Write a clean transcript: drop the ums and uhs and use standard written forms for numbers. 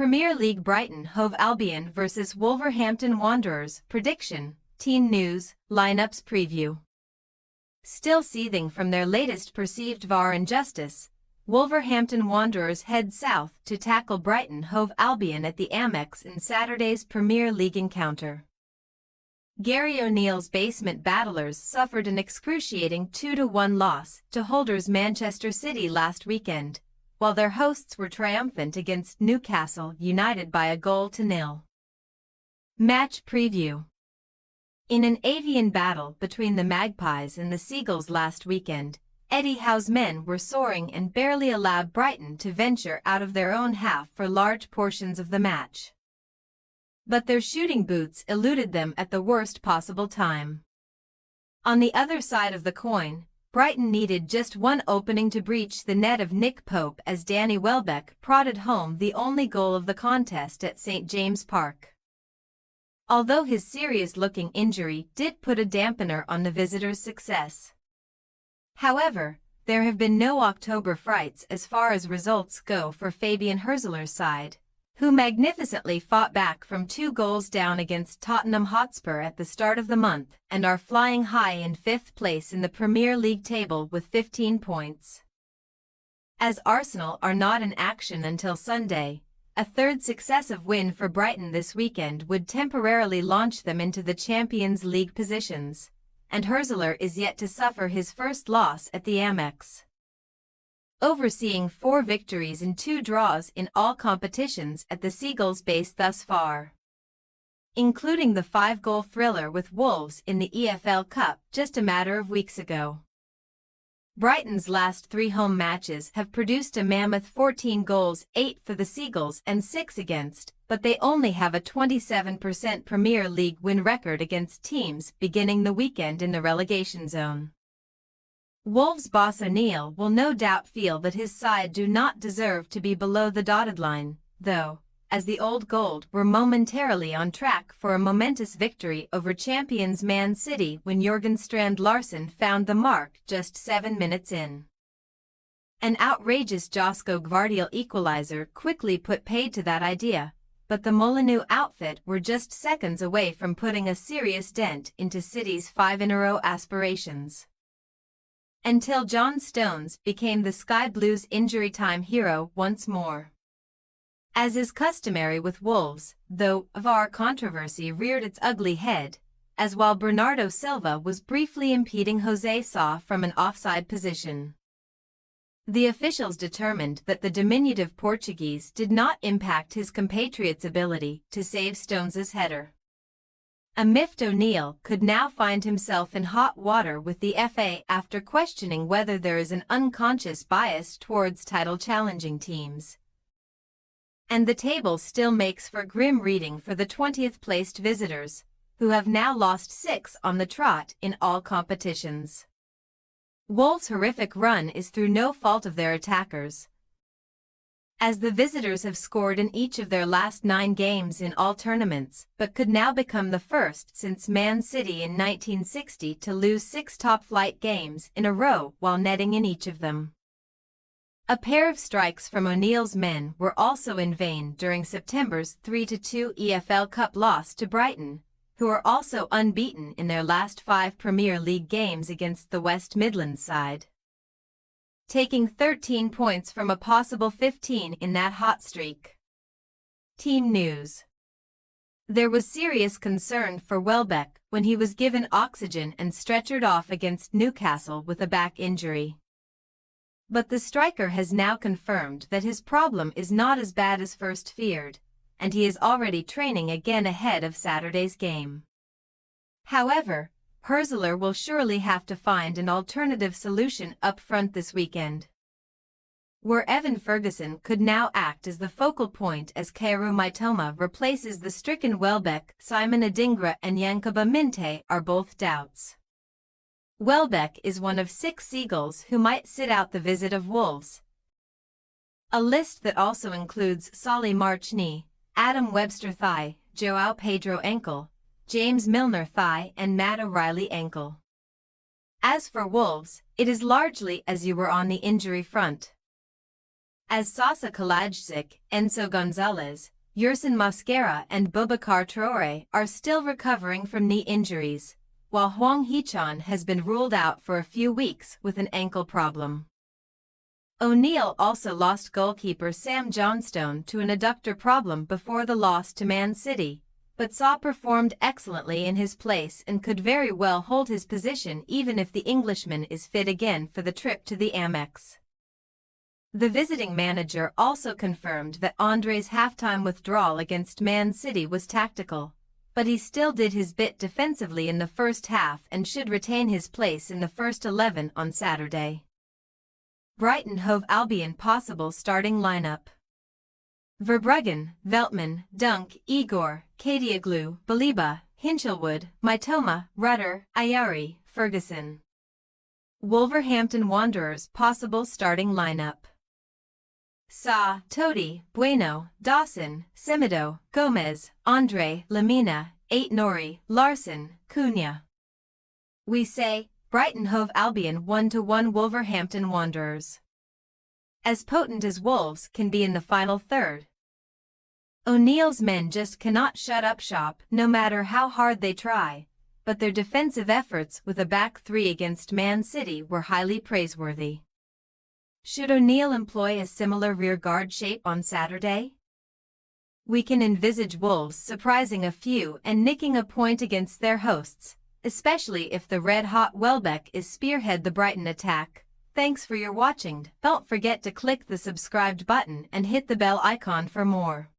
Premier League Brighton Hove Albion vs Wolverhampton Wanderers. Prediction, Team News, Lineups Preview. Still seething from their latest perceived VAR injustice, Wolverhampton Wanderers head south to tackle Brighton Hove Albion at the Amex in Saturday's Premier League encounter. Gary O'Neill's basement battlers suffered an excruciating 2-1 loss to holders Manchester City last weekend, while their hosts were triumphant against Newcastle United by 1-0. Match Preview. In an avian battle between the Magpies and the Seagulls last weekend, Eddie Howe's men were soaring and barely allowed Brighton to venture out of their own half for large portions of the match. But their shooting boots eluded them at the worst possible time. On the other side of the coin, Brighton needed just one opening to breach the net of Nick Pope as Danny Welbeck prodded home the only goal of the contest at St. James Park. Although his serious-looking injury did put a dampener on the visitors' success. However, there have been no October frights as far as results go for Fabian Hürzeler's side, who magnificently fought back from 2 goals down against Tottenham Hotspur at the start of the month and are flying high in 5th place in the Premier League table with 15 points. As Arsenal are not in action until Sunday, a third successive win for Brighton this weekend would temporarily launch them into the Champions League positions, and Hürzeler is yet to suffer his first loss at the Amex. Overseeing 4 victories and 2 draws in all competitions at the Seagulls base thus far, including the 5-goal thriller with Wolves in the EFL Cup just a matter of weeks ago. Brighton's last 3 home matches have produced a mammoth 14 goals, 8 for the Seagulls and 6 against, but they only have a 27% Premier League win record against teams beginning the weekend in the relegation zone. Wolves boss O'Neill will no doubt feel that his side do not deserve to be below the dotted line, though, as the Old Gold were momentarily on track for a momentous victory over champions Man City when Jurgen Strand Larsen found the mark just 7 minutes in. An outrageous Josko Gvardiol equalizer quickly put paid to that idea, but the Molineux outfit were just seconds away from putting a serious dent into City's 5-in-a-row aspirations. Until John Stones became the Sky Blues injury time hero once more. As is customary with Wolves, though, VAR controversy reared its ugly head, as while Bernardo Silva was briefly impeding José Sá from an offside position. The officials determined that the diminutive Portuguese did not impact his compatriot's ability to save Stones's header. A miffed O'Neill could now find himself in hot water with the FA after questioning whether there is an unconscious bias towards title-challenging teams. And the table still makes for grim reading for the 20th-placed visitors, who have now lost 6 on the trot in all competitions. Wolves' horrific run is through no fault of their attackers, as the visitors have scored in each of their last 9 games in all tournaments, but could now become the first since Man City in 1960 to lose 6 top-flight games in a row while netting in each of them. A pair of strikes from O'Neill's men were also in vain during September's 3-2 EFL Cup loss to Brighton, who are also unbeaten in their last 5 Premier League games against the West Midlands side, taking 13 points from a possible 15 in that hot streak. Team News. There was serious concern for Welbeck when he was given oxygen and stretchered off against Newcastle with a back injury. But the striker has now confirmed that his problem is not as bad as first feared, and he is already training again ahead of Saturday's game. However, Hürzeler will surely have to find an alternative solution up front this weekend, where Evan Ferguson could now act as the focal point as Kaoru Mitoma replaces the stricken Welbeck. Simon Adingra and Yankuba Minte are both doubts. Welbeck is one of 6 Seagulls who might sit out the visit of Wolves, a list that also includes Solly March knee, Adam Webster thigh, João Pedro ankle, James Milner thigh and Matt O'Reilly ankle. As for Wolves, it is largely as you were on the injury front, as Sasa Kalajdzic, Enzo Gonzalez, Yersin Mosquera and Boubacar Traoré are still recovering from knee injuries, while Hwang Hee-chan has been ruled out for a few weeks with an ankle problem. O'Neill also lost goalkeeper Sam Johnstone to an adductor problem before the loss to Man City, but Saw performed excellently in his place and could very well hold his position even if the Englishman is fit again for the trip to the Amex. The visiting manager also confirmed that André's halftime withdrawal against Man City was tactical, but he still did his bit defensively in the first half and should retain his place in the first 11 on Saturday. Brighton Hove Albion possible starting lineup. Verbruggen, Veltman, Dunk, Igor, Kadioglu, Baliba, Hinchelwood, Mitoma, Rutter, Ayari, Ferguson. Wolverhampton Wanderers possible starting lineup. Sa, Toti, Bueno, Dawson, Semedo, Gomez, Andre, Lamina, Ait-Nouri, Larson, Cunha. We say, Brighton Hove Albion 1-1 Wolverhampton Wanderers. As potent as Wolves can be in the final third. O'Neill's men just cannot shut up shop no matter how hard they try, but their defensive efforts with a back three against Man City were highly praiseworthy. Should O'Neill employ a similar rearguard shape on Saturday? We can envisage Wolves surprising a few and nicking a point against their hosts, especially if the red-hot Welbeck is spearhead the Brighton attack. Thanks for your watching. Don't forget to click the subscribed button and hit the bell icon for more.